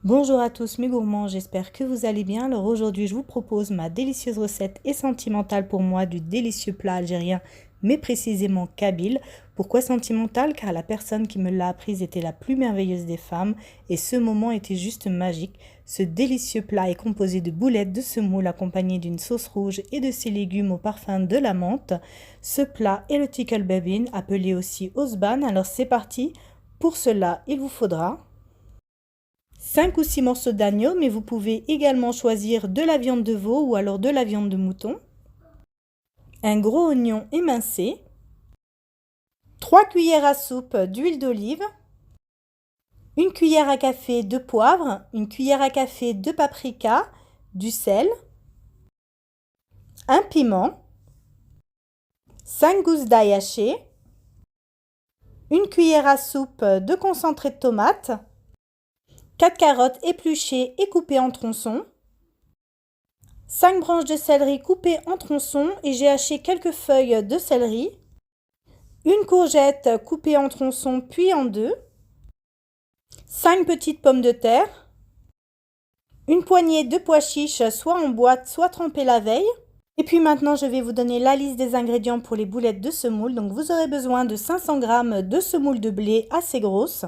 Bonjour à tous mes gourmands, j'espère que vous allez bien. Alors aujourd'hui je vous propose ma délicieuse recette et sentimentale pour moi du délicieux plat algérien, mais précisément kabyle. Pourquoi sentimentale? Car la personne qui me l'a apprise était la plus merveilleuse des femmes et ce moment était juste magique. Ce délicieux plat est composé de boulettes de semoule accompagnées d'une sauce rouge et de ses légumes au parfum de la menthe. Ce plat est le tikal babine, appelé aussi osban. Alors c'est parti. Pour cela, il vous faudra 5 ou 6 morceaux d'agneau, mais vous pouvez également choisir de la viande de veau ou alors de la viande de mouton, un gros oignon émincé, 3 cuillères à soupe d'huile d'olive, une cuillère à café de poivre, une cuillère à café de paprika, du sel, un piment, 5 gousses d'ail hachées, une cuillère à soupe de concentré de tomate, 4 carottes épluchées et coupées en tronçons, 5 branches de céleri coupées en tronçons et j'ai haché quelques feuilles de céleri, une courgette coupée en tronçons puis en deux, 5 petites pommes de terre, une poignée de pois chiches soit en boîte soit trempés la veille. Et puis maintenant je vais vous donner la liste des ingrédients pour les boulettes de semoule. Donc vous aurez besoin de 500 g de semoule de blé assez grosse,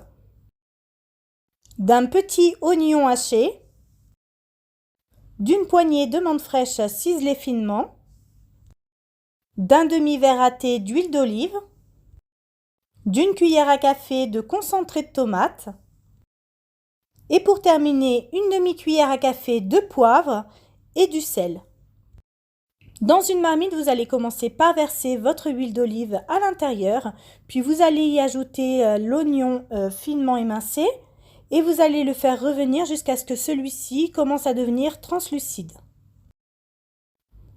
d'un petit oignon haché, d'une poignée de menthe fraîche ciselée finement, d'un demi-verre à thé d'huile d'olive, d'une cuillère à café de concentré de tomate et pour terminer une demi-cuillère à café de poivre et du sel. Dans une marmite, vous allez commencer par verser votre huile d'olive à l'intérieur, puis vous allez y ajouter l'oignon finement émincé et vous allez le faire revenir jusqu'à ce que celui-ci commence à devenir translucide.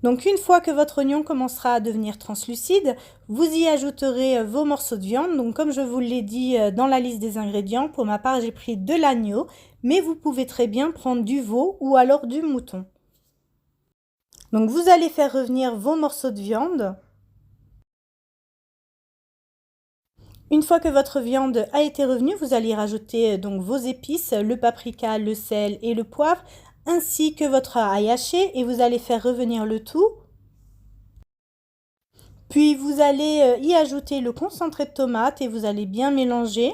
Donc une fois que votre oignon commencera à devenir translucide, vous y ajouterez vos morceaux de viande. Donc comme je vous l'ai dit dans la liste des ingrédients, pour ma part j'ai pris de l'agneau, mais vous pouvez très bien prendre du veau ou alors du mouton. Donc vous allez faire revenir vos morceaux de viande. Une fois que votre viande a été revenue, vous allez rajouter donc vos épices, le paprika, le sel et le poivre, ainsi que votre ail haché et vous allez faire revenir le tout. Puis vous allez y ajouter le concentré de tomate et vous allez bien mélanger.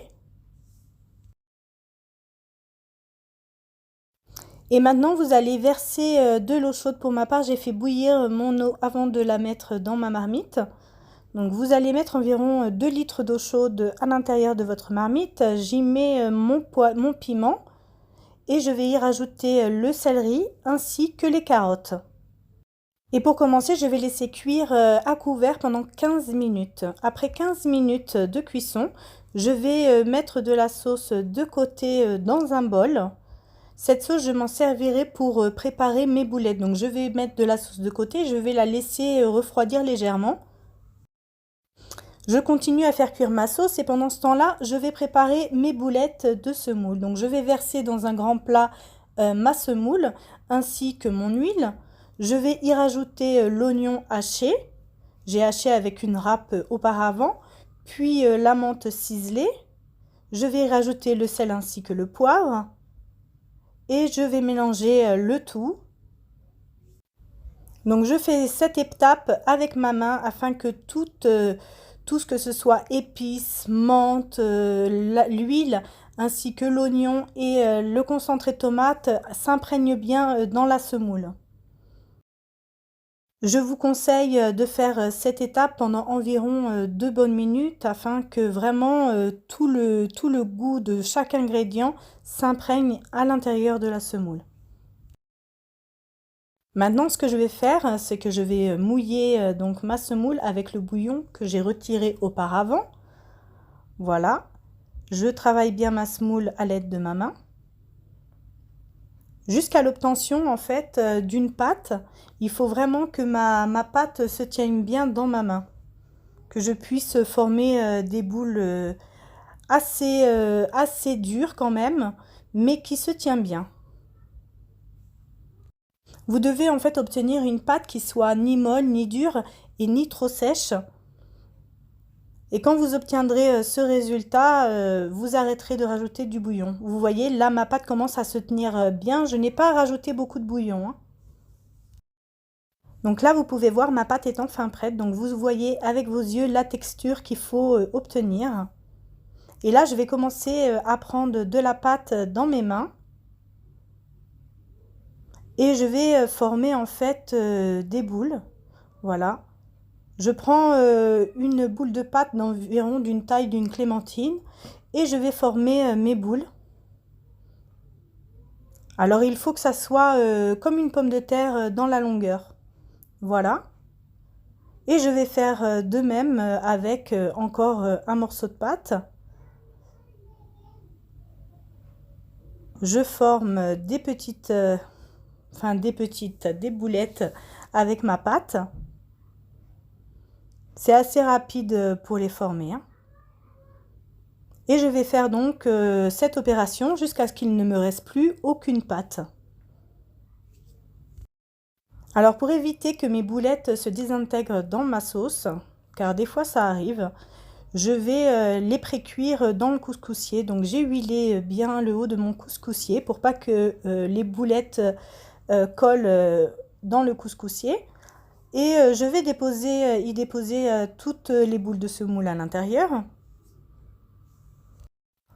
Et maintenant vous allez verser de l'eau chaude. Pour ma part, j'ai fait bouillir mon eau avant de la mettre dans ma marmite. Donc vous allez mettre environ 2 litres d'eau chaude à l'intérieur de votre marmite. J'y mets mon piment et je vais y rajouter le céleri ainsi que les carottes. Et pour commencer, je vais laisser cuire à couvert pendant 15 minutes. Après 15 minutes de cuisson, je vais mettre de la sauce de côté dans un bol. Cette sauce, je m'en servirai pour préparer mes boulettes. Donc je vais mettre de la sauce de côté, je vais la laisser refroidir légèrement. Je continue à faire cuire ma sauce et pendant ce temps-là, je vais préparer mes boulettes de semoule. Donc je vais verser dans un grand plat ma semoule ainsi que mon huile. Je vais y rajouter l'oignon haché. J'ai haché avec une râpe auparavant, puis la menthe ciselée. Je vais y rajouter le sel ainsi que le poivre. Et je vais mélanger le tout. Donc je fais cette étape avec ma main afin que tout ce que ce soit épices, menthe, l'huile ainsi que l'oignon et le concentré de tomate s'imprègnent bien dans la semoule. Je vous conseille de faire cette étape pendant environ 2 bonnes minutes afin que vraiment tout le goût de chaque ingrédient s'imprègne à l'intérieur de la semoule. Maintenant, ce que je vais faire, c'est que je vais mouiller donc ma semoule avec le bouillon que j'ai retiré auparavant. Voilà, je travaille bien ma semoule à l'aide de ma main. Jusqu'à l'obtention en fait d'une pâte, il faut vraiment que ma pâte se tienne bien dans ma main. Que je puisse former des boules assez dures quand même, mais qui se tient bien. Vous devez en fait obtenir une pâte qui soit ni molle, ni dure et ni trop sèche. Et quand vous obtiendrez ce résultat, vous arrêterez de rajouter du bouillon. Vous voyez, là, ma pâte commence à se tenir bien. Je n'ai pas rajouté beaucoup de bouillon, hein. Donc là, vous pouvez voir ma pâte est enfin prête. Donc vous voyez avec vos yeux la texture qu'il faut obtenir. Et là, je vais commencer à prendre de la pâte dans mes mains. Et je vais former en fait des boules. Voilà. Je prends une boule de pâte d'environ d'une taille d'une clémentine et je vais former mes boules. Alors il faut que ça soit comme une pomme de terre dans la longueur. Voilà. Et je vais faire de même avec encore un morceau de pâte. Je forme des boulettes avec ma pâte. C'est assez rapide pour les former, hein. Et je vais faire donc cette opération jusqu'à ce qu'il ne me reste plus aucune pâte. Alors pour éviter que mes boulettes se désintègrent dans ma sauce, car des fois ça arrive, je vais les pré-cuire dans le couscoussier. Donc j'ai huilé bien le haut de mon couscoussier pour pas que les boulettes collent dans le couscoussier. Et je vais y déposer toutes les boules de semoule à l'intérieur.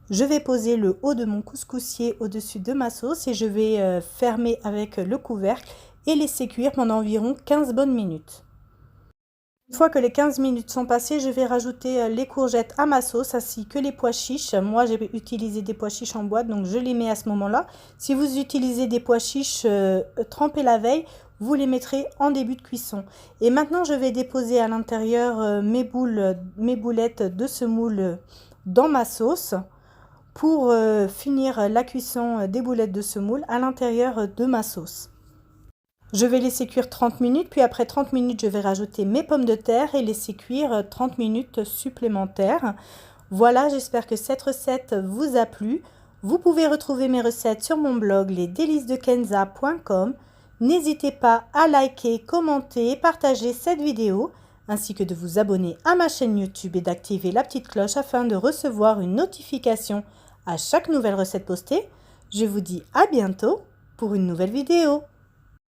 Je vais poser le haut de mon couscoussier au-dessus de ma sauce et je vais fermer avec le couvercle et laisser cuire pendant environ 15 bonnes minutes. Une fois que les 15 minutes sont passées, je vais rajouter les courgettes à ma sauce ainsi que les pois chiches. Moi, j'ai utilisé des pois chiches en boîte, donc je les mets à ce moment-là. Si vous utilisez des pois chiches trempés la veille, vous les mettrez en début de cuisson. Et maintenant, je vais déposer à l'intérieur mes boulettes de semoule dans ma sauce pour finir la cuisson des boulettes de semoule à l'intérieur de ma sauce. Je vais laisser cuire 30 minutes, puis après 30 minutes, je vais rajouter mes pommes de terre et laisser cuire 30 minutes supplémentaires. Voilà, j'espère que cette recette vous a plu. Vous pouvez retrouver mes recettes sur mon blog lesdélicesdekenza.com. N'hésitez pas à liker, commenter et partager cette vidéo, ainsi que de vous abonner à ma chaîne YouTube et d'activer la petite cloche afin de recevoir une notification à chaque nouvelle recette postée. Je vous dis à bientôt pour une nouvelle vidéo.